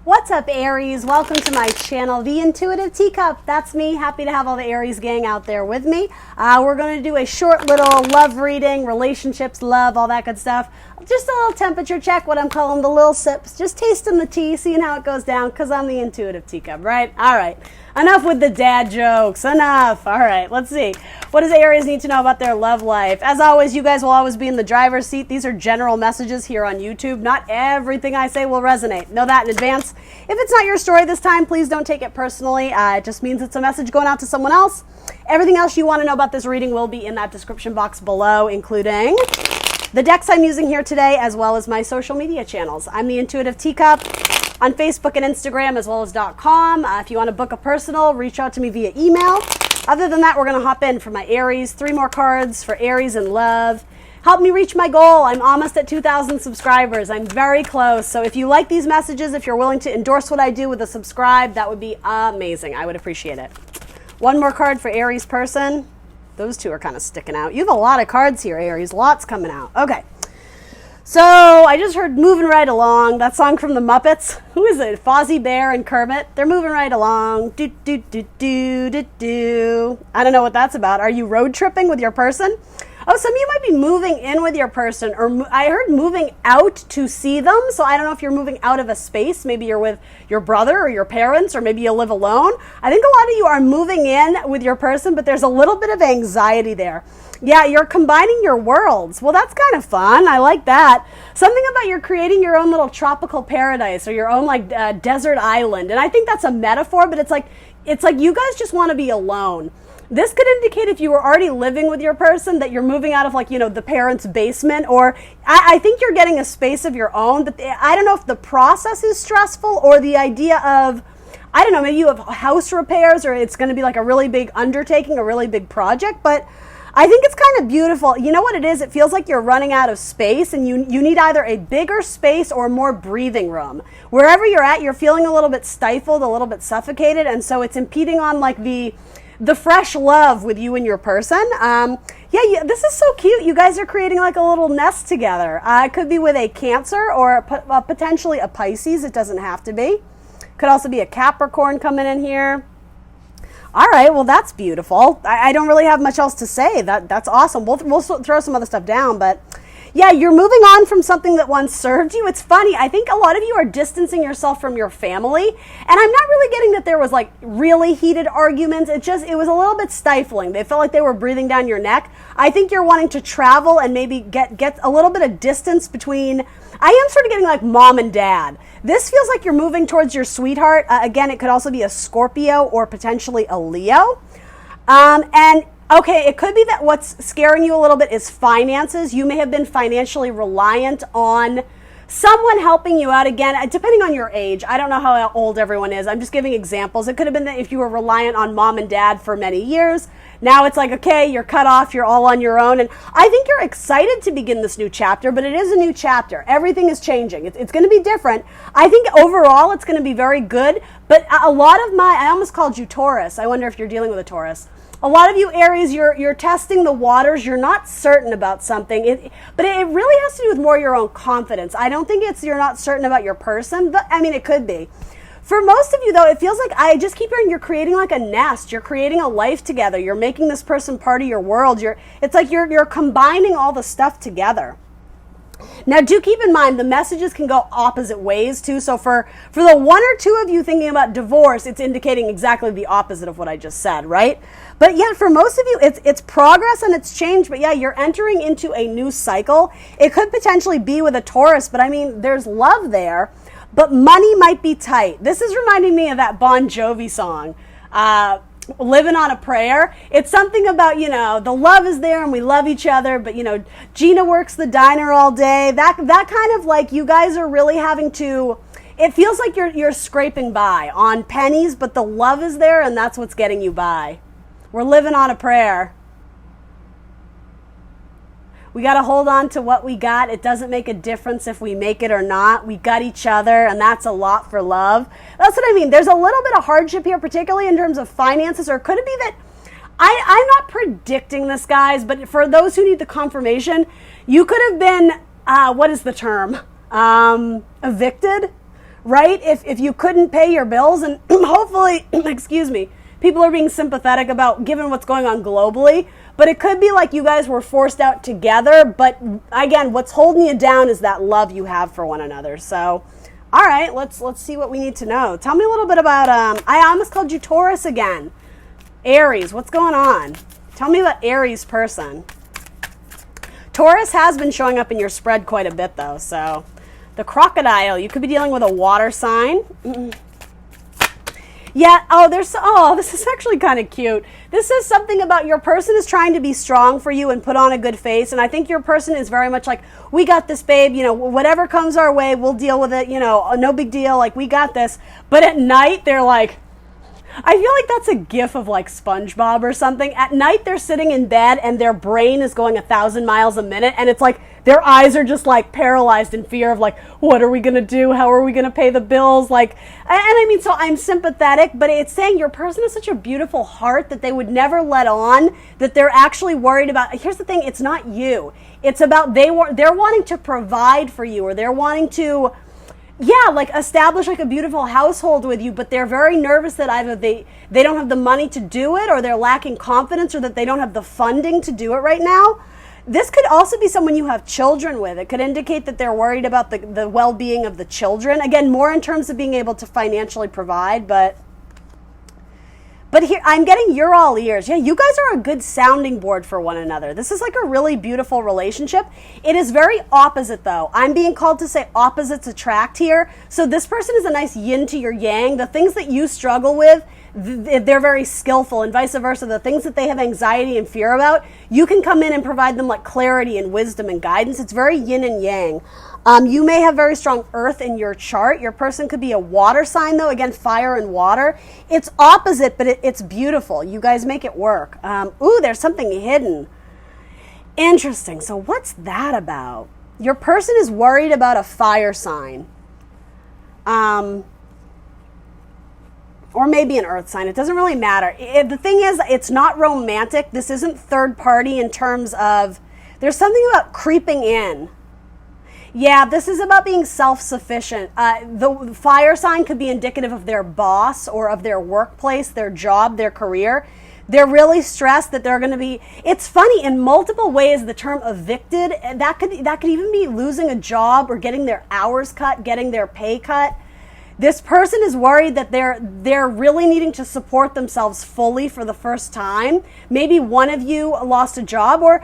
What's up, Aries? Welcome to my channel, The Intuitive Teacup. That's me. Happy to have all the Aries gang out there with me. We're going to do a short little love reading, relationships, love, all that good stuff. Just a little temperature check, what I'm calling the little sips. Just tasting the tea, seeing how it goes down, because I'm the Intuitive Teacup, right? All right. Enough with the dad jokes. Enough. All right, let's see. What does Aries need to know about their love life? As always, you guys will always be in the driver's seat. These are general messages here on YouTube. Not everything I say will resonate. Know that in advance. If it's not your story this time, please don't take it personally. It just means it's a message going out to someone else. Everything else you want to know about this reading will be in that description box below, including the decks I'm using here today, as well as my social media channels. I'm the Intuitive Teacup on Facebook and Instagram, as well as .com. If you want to book a personal, reach out to me via email. Other than that, we're going to hop in for my Aries. 3 more cards for Aries in love. Help me reach my goal. I'm almost at 2,000 subscribers. I'm very close. So if you like these messages, if you're willing to endorse what I do with a subscribe, that would be amazing. I would appreciate it. 1 more card for Aries person. Those 2 are kind of sticking out. You have a lot of cards here, Aries. Lots coming out. Okay. So I just heard Moving Right Along, that song from the Muppets. Who is it? Fozzie Bear and Kermit. They're moving right along. Do, do, do, do, do, do. I don't know what that's about. Are you road tripping with your person? Oh, some of you might be moving in with your person, or I heard moving out to see them. So I don't know if you're moving out of a space. Maybe you're with your brother or your parents, or maybe you live alone. I think a lot of you are moving in with your person, but there's a little bit of anxiety there. Yeah, you're combining your worlds. Well, that's kind of fun. I like that. Something about you're creating your own little tropical paradise or your own desert island. And I think that's a metaphor, but it's like you guys just want to be alone. This could indicate if you were already living with your person that you're moving out of the parents' basement, or I think you're getting a space of your own, but I don't know if the process is stressful or the idea of, I don't know, maybe you have house repairs or it's going to be like a really big undertaking, a really big project, but I think it's kind of beautiful. You know what it is? It feels like you're running out of space and you need either a bigger space or more breathing room. Wherever you're at, you're feeling a little bit stifled, a little bit suffocated, and so it's impeding on the fresh love with you and your person. Yeah, this is so cute. You guys are creating like a little nest together. It could be with a Cancer or potentially a Pisces. It doesn't have to be. Could also be a Capricorn coming in here. All right, well, that's beautiful. I don't really have much else to say. That's awesome. We'll throw some other stuff down, but yeah, you're moving on from something that once served you. It's funny. I think a lot of you are distancing yourself from your family, and I'm not really getting that there was really heated arguments. It was a little bit stifling. They felt like they were breathing down your neck. I think you're wanting to travel and maybe get a little bit of distance between. I am sort of getting mom and dad. This feels like you're moving towards your sweetheart. Again, it could also be a Scorpio or potentially a Leo. Okay, it could be that what's scaring you a little bit is finances. You may have been financially reliant on someone helping you out. Again, depending on your age. I don't know how old everyone is. I'm just giving examples. It could have been that if you were reliant on mom and dad for many years, now it's okay, you're cut off, you're all on your own. And I think you're excited to begin this new chapter, but it is a new chapter. Everything is changing. It's going to be different. I think overall it's going to be very good, but a lot of I almost called you Taurus. I wonder if you're dealing with a Taurus. A lot of you Aries, you're testing the waters. You're not certain about something, but it really has to do with more your own confidence. I don't think you're not certain about your person, but I mean, it could be. For most of you, though, it feels like I just keep hearing you're creating a nest. You're creating a life together. You're making this person part of your world. It's like you're combining all the stuff together. Now, do keep in mind, the messages can go opposite ways, too. So for the 1 or 2 of you thinking about divorce, it's indicating exactly the opposite of what I just said, right? But yeah, for most of you, it's progress and it's change. But yeah, you're entering into a new cycle. It could potentially be with a Taurus, but I mean, there's love there. But money might be tight. This is reminding me of that Bon Jovi song, Living on a Prayer. It's something about, the love is there and we love each other, but, Gina works the diner all day. That kind of you guys are really having to, it feels like you're scraping by on pennies, but the love is there and that's what's getting you by. We're living on a prayer. We got to hold on to what we got. It doesn't make a difference if we make it or not. We got each other, and that's a lot for love. That's what I mean. There's a little bit of hardship here, particularly in terms of finances, or could it be that I'm not predicting this, guys, but for those who need the confirmation, you could have been, what is the term? Evicted, right? If you couldn't pay your bills, and hopefully, excuse me, people are being sympathetic about given what's going on globally, but it could be like you guys were forced out together. But again, what's holding you down is that love you have for one another. So, all right, let's see what we need to know. Tell me a little bit about, I almost called you Taurus again. Aries, what's going on? Tell me about Aries person. Taurus has been showing up in your spread quite a bit though, so. The crocodile, you could be dealing with a water sign. Yeah, this is actually kind of cute. This is something about your person is trying to be strong for you and put on a good face. And I think your person is very much like, we got this, babe. You know, whatever comes our way, we'll deal with it. You know, no big deal. Like, we got this. But at night, they're like, I feel like that's a gif of like SpongeBob or something. At night, they're sitting in bed and their brain is going 1,000 miles a minute. And it's like their eyes are just like paralyzed in fear of like, what are we going to do? How are we going to pay the bills? Like, and I mean, so I'm sympathetic, but it's saying your person has such a beautiful heart that they would never let on that they're actually worried about. Here's the thing. It's not you. It's about they're wanting to provide for you, or they're wanting to, yeah, like establish like a beautiful household with you, but they're very nervous that either they don't have the money to do it, or they're lacking confidence, or that they don't have the funding to do it right now. This could also be someone you have children with. It could indicate that they're worried about the well-being of the children. Again, more in terms of being able to financially provide, but here, I'm getting you're all ears. Yeah, you guys are a good sounding board for one another. This is like a really beautiful relationship. It is very opposite, though. I'm being called to say opposites attract here. So this person is a nice yin to your yang. The things that you struggle with, they're very skillful, and vice versa. The things that they have anxiety and fear about, you can come in and provide them like clarity and wisdom and guidance. It's very yin and yang. You may have very strong earth in your chart. Your person could be a water sign, though. Again, fire and water. It's opposite, but it's beautiful. You guys make it work. Ooh, there's something hidden. Interesting. So what's that about? Your person is worried about a fire sign. Or maybe an earth sign. It doesn't really matter. The thing is, it's not romantic. This isn't third party in terms of, there's something about creeping in. Yeah, this is about being self-sufficient. The fire sign could be indicative of their boss or of their workplace, their job, their career. They're really stressed that they're going to be, it's funny, in multiple ways, the term evicted, that could even be losing a job or getting their hours cut, getting their pay cut. This person is worried that they're really needing to support themselves fully for the first time. Maybe one of you lost a job, or,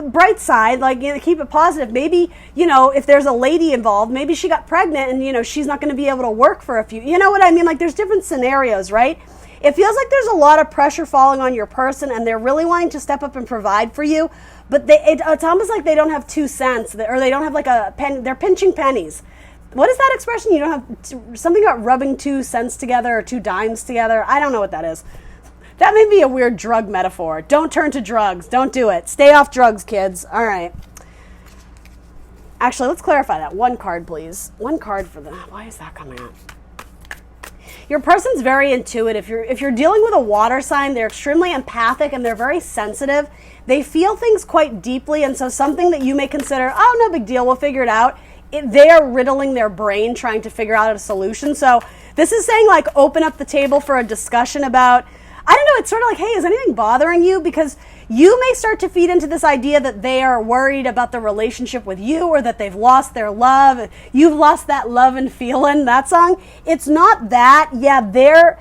bright side, like, keep it positive. Maybe, if there's a lady involved, maybe she got pregnant and, she's not going to be able to work for a few, you know what I mean? Like, there's different scenarios, right? It feels like there's a lot of pressure falling on your person, and they're really wanting to step up and provide for you, but it's almost like they don't have 2 cents, or they don't have like a pen. They're pinching pennies. What is that expression? You don't have something about rubbing 2 cents together or 2 dimes together. I don't know what that is. That may be a weird drug metaphor. Don't turn to drugs. Don't do it. Stay off drugs, kids. All right. Actually, let's clarify that. 1 card, please. 1 card for the. Why is that coming up? Your person's very intuitive. If you're dealing with a water sign, they're extremely empathic and they're very sensitive. They feel things quite deeply, and so something that you may consider, oh, no big deal, we'll figure it out. They are riddling their brain trying to figure out a solution. So this is saying, like, open up the table for a discussion about, I don't know, it's sort of like, hey, is anything bothering you? Because you may start to feed into this idea that they are worried about the relationship with you, or that they've lost their love. You've lost that love and feeling, that song. It's not that. Yeah, they're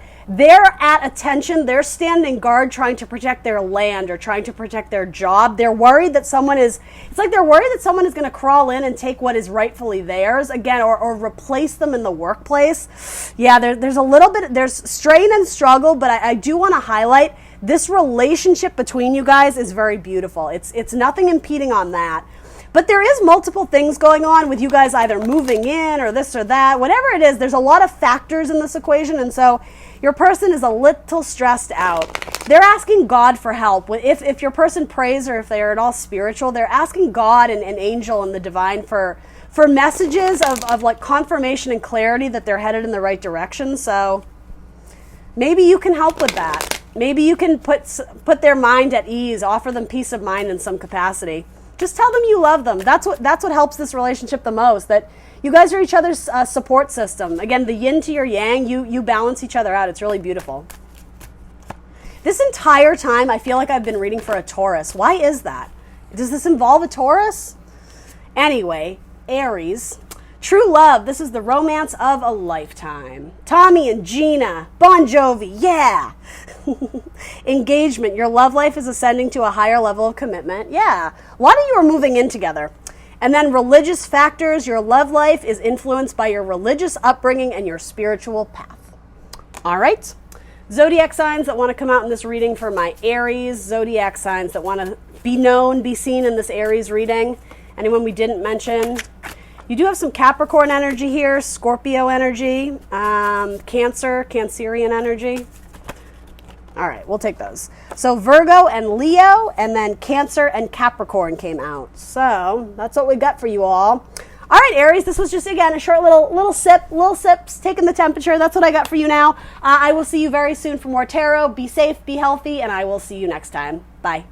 at attention. They're standing guard trying to protect their land or trying to protect their job. They're worried that they're worried that someone is going to crawl in and take what is rightfully theirs again, or replace them in the workplace. Yeah, there's strain and struggle, but I do want to highlight this relationship between you guys is very beautiful. It's nothing impeding on that. But there is multiple things going on with you guys either moving in or this or that. Whatever it is, there's a lot of factors in this equation, and so your person is a little stressed out. They're asking God for help. If your person prays, or if they are at all spiritual, they're asking God and an angel and the divine for messages of like confirmation and clarity that they're headed in the right direction. So maybe you can help with that. Maybe you can put their mind at ease, offer them peace of mind in some capacity. Just tell them you love them. That's what helps this relationship the most. That You guys are each other's support system. Again, the yin to your yang, you balance each other out. It's really beautiful. This entire time, I feel like I've been reading for a Taurus. Why is that? Does this involve a Taurus? Anyway, Aries. True love. This is the romance of a lifetime. Tommy and Gina. Bon Jovi. Yeah. Engagement. Your love life is ascending to a higher level of commitment. Yeah. A lot of you are moving in together. And then religious factors. Your love life is influenced by your religious upbringing and your spiritual path. All right. Zodiac signs that want to come out in this reading for my Aries. Zodiac signs that want to be known, be seen in this Aries reading. Anyone we didn't mention? You do have some Capricorn energy here, Scorpio energy, Cancer, Cancerian energy. All right, we'll take those. So Virgo and Leo, and then Cancer and Capricorn came out. So that's what we got for you all. All right, Aries, this was just, again, a short little sips, taking the temperature. That's what I got for you now. I will see you very soon for more tarot. Be safe, be healthy, and I will see you next time. Bye.